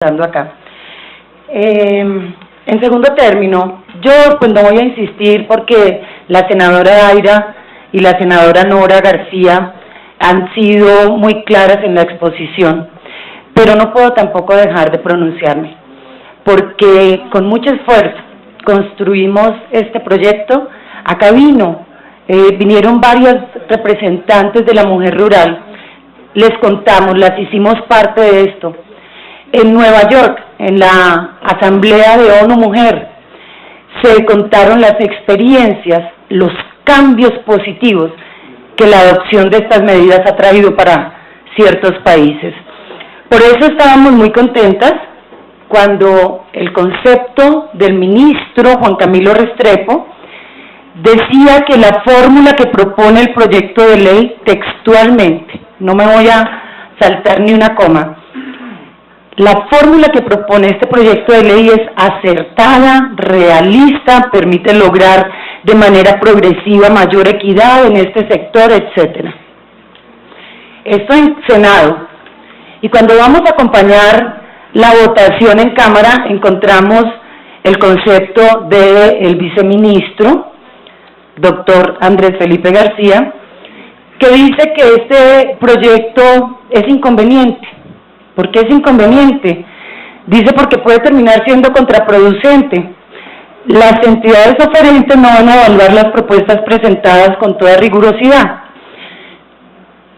dando acá. En segundo término, yo pues no voy a insistir porque la senadora Daira y la senadora Nora García han sido muy claras en la exposición, pero no puedo tampoco dejar de pronunciarme, porque con mucho esfuerzo construimos este proyecto. Acá vinieron varios representantes de la mujer rural, les contamos, las hicimos parte de esto. En Nueva York, en la Asamblea de ONU Mujer, se contaron las experiencias, los cambios positivos que la adopción de estas medidas ha traído para ciertos países. Por eso estábamos muy contentas cuando el concepto del ministro Juan Camilo Restrepo decía que la fórmula que propone el proyecto de ley textualmente, no me voy a saltar ni una coma, la fórmula que propone este proyecto de ley es acertada, realista, permite lograr de manera progresiva mayor equidad en este sector, etc. Esto en Senado. Y cuando vamos a acompañar la votación en Cámara, encontramos el concepto del viceministro, doctor Andrés Felipe García, que dice que este proyecto es inconveniente. ¿Por qué es inconveniente? Dice porque puede terminar siendo contraproducente. Las entidades oferentes no van a evaluar las propuestas presentadas con toda rigurosidad.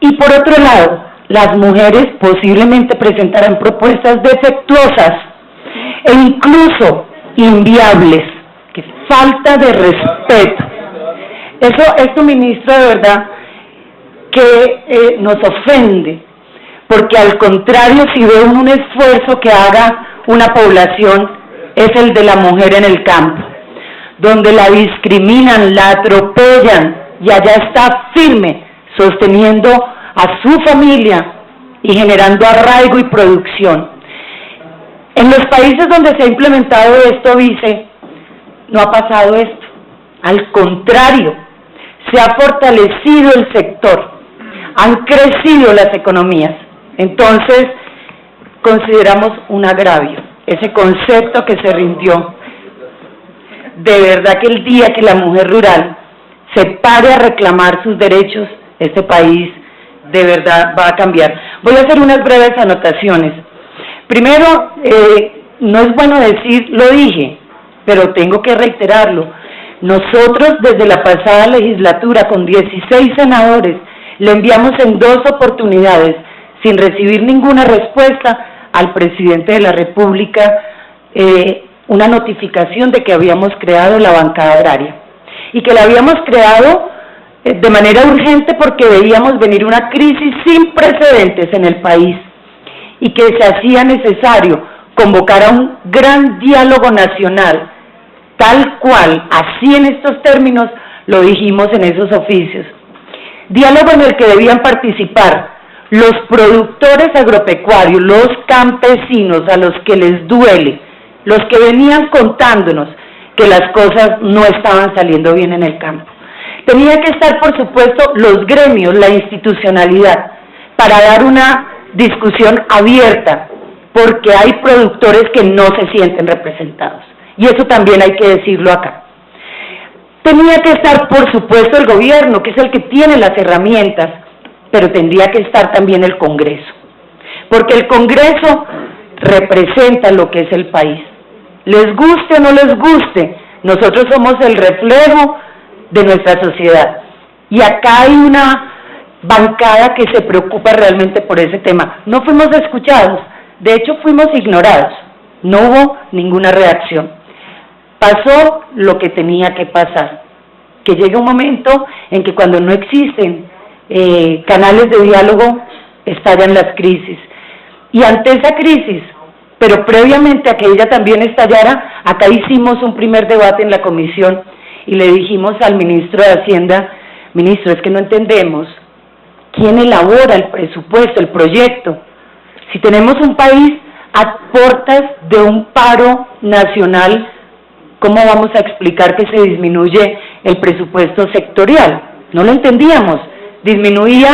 Y por otro lado, las mujeres posiblemente presentarán propuestas defectuosas e incluso inviables. ¡Qué falta de respeto! Esto, ministro, de verdad que nos ofende. Porque al contrario, si ve un esfuerzo que haga una población, es el de la mujer en el campo, donde la discriminan, la atropellan, y allá está firme, sosteniendo a su familia y generando arraigo y producción. En los países donde se ha implementado esto, vice, no ha pasado esto. Al contrario, se ha fortalecido el sector, han crecido las economías. Entonces, consideramos un agravio ese concepto que se rindió. De verdad que el día que la mujer rural se pare a reclamar sus derechos, este país de verdad va a cambiar. Voy a hacer unas breves anotaciones. Primero, no es bueno decir, lo dije, pero tengo que reiterarlo. Nosotros desde la pasada legislatura, con 16 senadores, le enviamos en 2 oportunidades, sin recibir ninguna respuesta, al presidente de la República una notificación de que habíamos creado la bancada agraria y que la habíamos creado de manera urgente porque veíamos venir una crisis sin precedentes en el país y que se hacía necesario convocar a un gran diálogo nacional, tal cual, así en estos términos lo dijimos en esos oficios. Diálogo en el que debían participar los productores agropecuarios, los campesinos a los que les duele, los que venían contándonos que las cosas no estaban saliendo bien en el campo. Tenía que estar, por supuesto, los gremios, la institucionalidad, para dar una discusión abierta, porque hay productores que no se sienten representados, y eso también hay que decirlo acá. Tenía que estar, por supuesto, el gobierno, que es el que tiene las herramientas, pero tendría que estar también el Congreso, porque el Congreso representa lo que es el país. Les guste o no les guste, nosotros somos el reflejo de nuestra sociedad, y acá hay una bancada que se preocupa realmente por ese tema. No fuimos escuchados, de hecho fuimos ignorados, no hubo ninguna reacción. Pasó lo que tenía que pasar, que llega un momento en que cuando no existen canales de diálogo, estallan las crisis. Y ante esa crisis, pero previamente a que ella también estallara, acá hicimos un primer debate en la comisión y le dijimos al ministro de Hacienda: ministro, es que no entendemos quién elabora el presupuesto, el proyecto. Si tenemos un país a puertas de un paro nacional, ¿cómo vamos a explicar que se disminuye el presupuesto sectorial? No lo entendíamos. Disminuía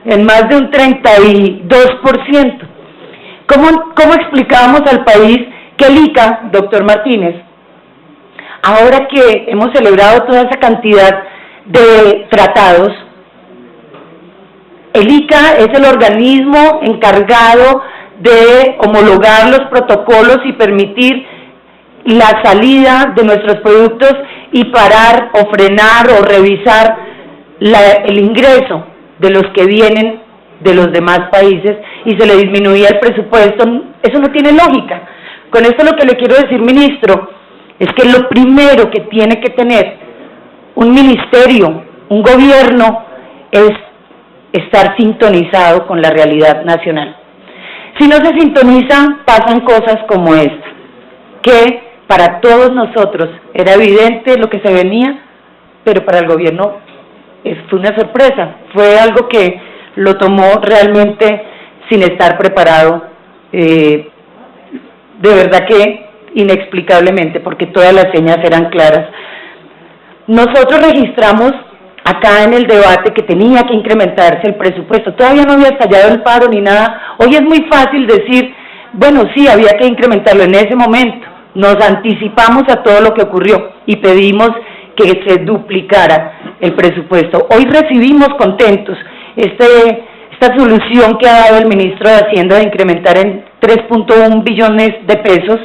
en más de un 32%. ¿Cómo explicábamos al país que el ICA, doctor Martínez, ahora que hemos celebrado toda esa cantidad de tratados, el ICA es el organismo encargado de homologar los protocolos y permitir la salida de nuestros productos y parar o frenar o revisar el ingreso de los que vienen de los demás países y se le disminuía el presupuesto? Eso no tiene lógica. Con esto lo que le quiero decir, ministro, es que lo primero que tiene que tener un ministerio, un gobierno, es estar sintonizado con la realidad nacional. Si no se sintonizan, pasan cosas como esta, que para todos nosotros era evidente lo que se venía, pero para el gobierno fue una sorpresa, fue algo que lo tomó realmente sin estar preparado, de verdad que inexplicablemente, porque todas las señas eran claras. Nosotros registramos acá en el debate que tenía que incrementarse el presupuesto, todavía no había estallado el paro ni nada. Hoy es muy fácil decir, bueno, sí, había que incrementarlo en ese momento. Nos anticipamos a todo lo que ocurrió y pedimos que se duplicara el presupuesto. Hoy recibimos contentos esta solución que ha dado el ministro de Hacienda de incrementar en 3.1 billones de pesos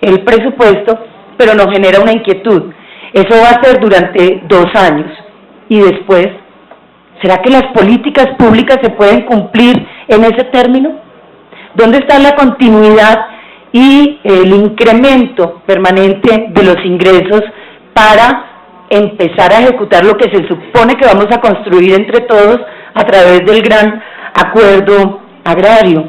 el presupuesto, pero nos genera una inquietud. Eso va a ser durante 2 años. Y después, ¿será que las políticas públicas se pueden cumplir en ese término? ¿Dónde está la continuidad y el incremento permanente de los ingresos para empezar a ejecutar lo que se supone que vamos a construir entre todos a través del gran acuerdo agrario?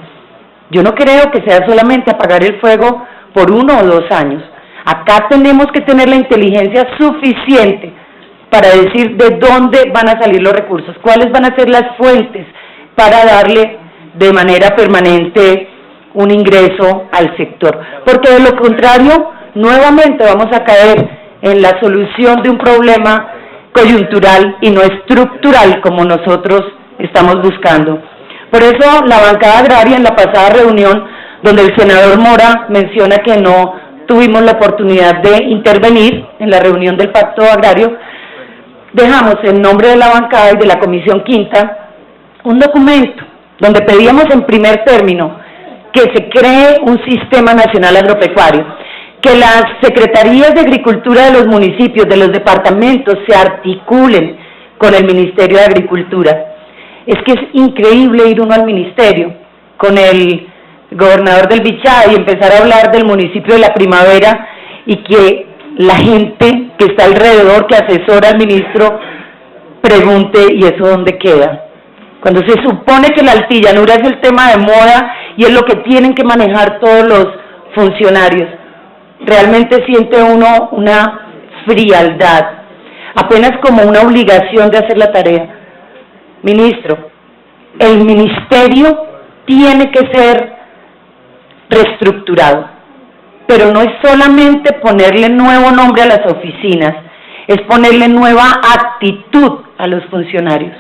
Yo no creo que sea solamente apagar el fuego por 1 o 2 años. Acá tenemos que tener la inteligencia suficiente para decir de dónde van a salir los recursos, cuáles van a ser las fuentes para darle de manera permanente un ingreso al sector, porque de lo contrario, nuevamente vamos a caer en la solución de un problema coyuntural y no estructural como nosotros estamos buscando. Por eso la bancada agraria en la pasada reunión, donde el senador Mora menciona que no tuvimos la oportunidad de intervenir en la reunión del Pacto Agrario, dejamos en nombre de la bancada y de la Comisión Quinta un documento donde pedíamos en primer término que se cree un sistema nacional agropecuario, que las secretarías de agricultura de los municipios, de los departamentos, se articulen con el Ministerio de Agricultura. Es que es increíble ir uno al ministerio con el gobernador del Bichá y empezar a hablar del municipio de La Primavera y que la gente que está alrededor, que asesora al ministro, pregunte, ¿y eso dónde queda? Cuando se supone que la altillanura es el tema de moda y es lo que tienen que manejar todos los funcionarios. Realmente siente uno una frialdad, apenas como una obligación de hacer la tarea. Ministro, el ministerio tiene que ser reestructurado, pero no es solamente ponerle nuevo nombre a las oficinas, es ponerle nueva actitud a los funcionarios.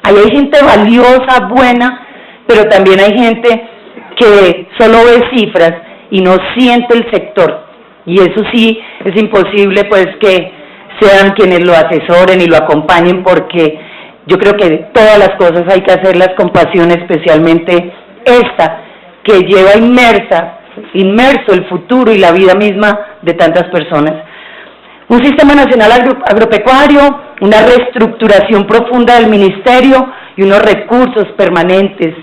Ahí hay gente valiosa, buena, pero también hay gente que solo ve cifras y no siente el sector, y eso sí es imposible pues que sean quienes lo asesoren y lo acompañen, porque yo creo que todas las cosas hay que hacerlas con pasión, especialmente esta que lleva inmerso el futuro y la vida misma de tantas personas. Un sistema nacional agropecuario, una reestructuración profunda del ministerio y unos recursos permanentes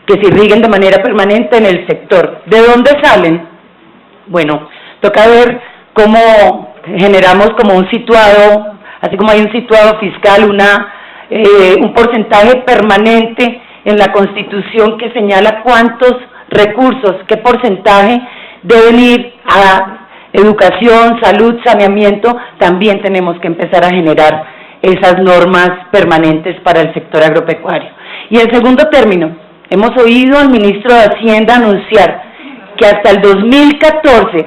que se irriguen de manera permanente en el sector. ¿De dónde salen? Bueno, toca ver cómo generamos como un situado, así como hay un situado fiscal, un porcentaje permanente en la Constitución que señala cuántos recursos, qué porcentaje deben ir a educación, salud, saneamiento. También tenemos que empezar a generar esas normas permanentes para el sector agropecuario. Y en segundo término, hemos oído al ministro de Hacienda anunciar que hasta el 2014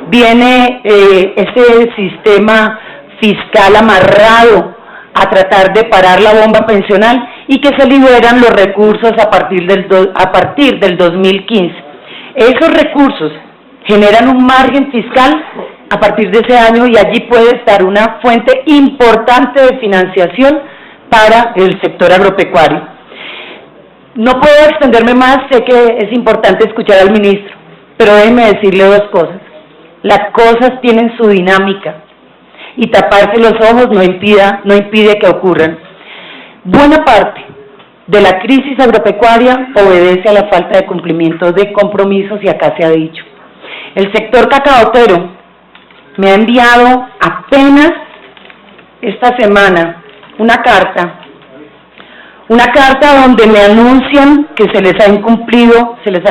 viene ese sistema fiscal amarrado a tratar de parar la bomba pensional y que se liberan los recursos a partir del 2015. Esos recursos generan un margen fiscal a partir de ese año y allí puede estar una fuente importante de financiación para el sector agropecuario. No puedo extenderme más, sé que es importante escuchar al ministro, pero déjeme decirle dos cosas. Las cosas tienen su dinámica y taparse los ojos no impide que ocurran. Buena parte de la crisis agropecuaria obedece a la falta de cumplimiento de compromisos y acá se ha dicho. El sector cacaotero me ha enviado apenas esta semana una carta donde me anuncian que se les han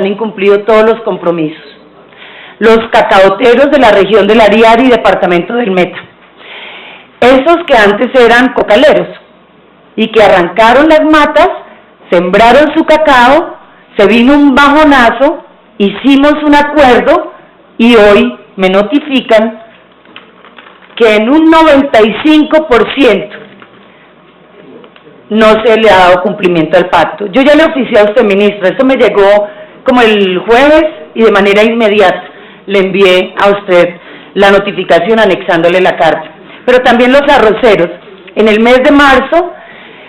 incumplido todos los compromisos. Los cacaoteros de la región del Ariari y departamento del Meta, esos que antes eran cocaleros y que arrancaron las matas, sembraron su cacao, se vino un bajonazo, hicimos un acuerdo y hoy me notifican que en un 95% no se le ha dado cumplimiento al pacto. Yo ya le oficié a usted, ministro, esto me llegó como el jueves y de manera inmediata le envié a usted la notificación anexándole la carta. Pero también los arroceros. En el mes de marzo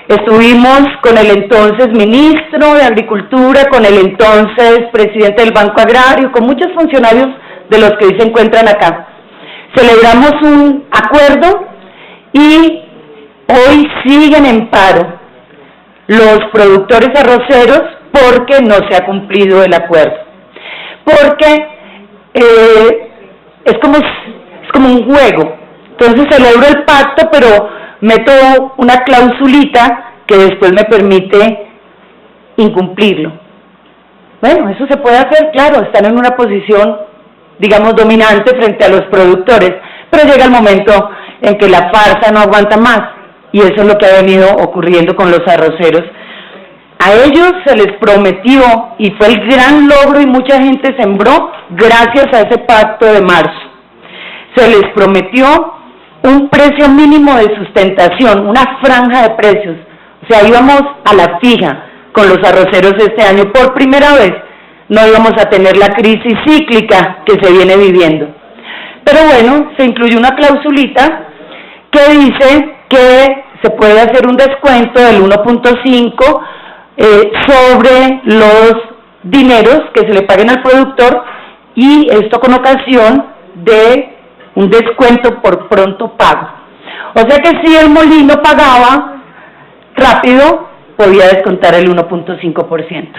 estuvimos con el entonces ministro de Agricultura, con el entonces presidente del Banco Agrario, con muchos funcionarios de los que hoy se encuentran acá. Celebramos un acuerdo y hoy siguen en paro los productores arroceros porque no se ha cumplido el acuerdo. Porque es como un juego. Entonces celebro el pacto, pero meto una clausulita que después me permite incumplirlo. Bueno, eso se puede hacer, claro, están en una posición, digamos, dominante frente a los productores, pero llega el momento en que la farsa no aguanta más, y eso es lo que ha venido ocurriendo con los arroceros. A ellos se les prometió, y fue el gran logro y mucha gente sembró gracias a ese pacto de marzo, se les prometió un precio mínimo de sustentación, una franja de precios, o sea, íbamos a la fija con los arroceros este año, por primera vez no íbamos a tener la crisis cíclica que se viene viviendo. Pero bueno, se incluyó una clausulita que dice que se puede hacer un descuento del 1.5 sobre los dineros que se le paguen al productor, y esto con ocasión de un descuento por pronto pago. O sea que si el molino pagaba rápido, podía descontar el 1.5%.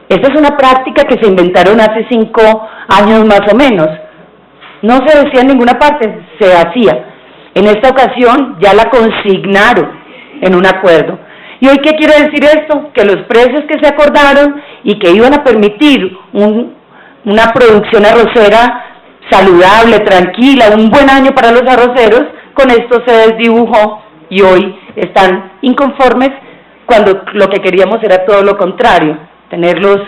Esta es una práctica que se inventaron hace 5 años más o menos. No se decía en ninguna parte, se hacía. En esta ocasión ya la consignaron en un acuerdo. ¿Y hoy qué quiere decir esto? Que los precios que se acordaron y que iban a permitir una producción arrocera saludable, tranquila, un buen año para los arroceros, con esto se desdibujó y hoy están inconformes cuando lo que queríamos era todo lo contrario, tenerlos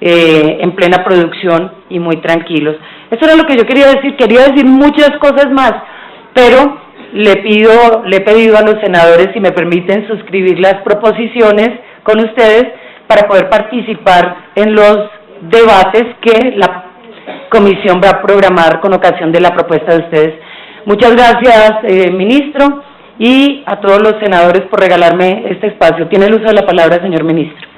en plena producción y muy tranquilos. Eso era lo que yo quería decir muchas cosas más, pero le he pedido a los senadores si me permiten suscribir las proposiciones con ustedes para poder participar en los debates que la comisión va a programar con ocasión de la propuesta de ustedes. Muchas gracias, ministro, y a todos los senadores por regalarme este espacio. Tiene el uso de la palabra, señor ministro.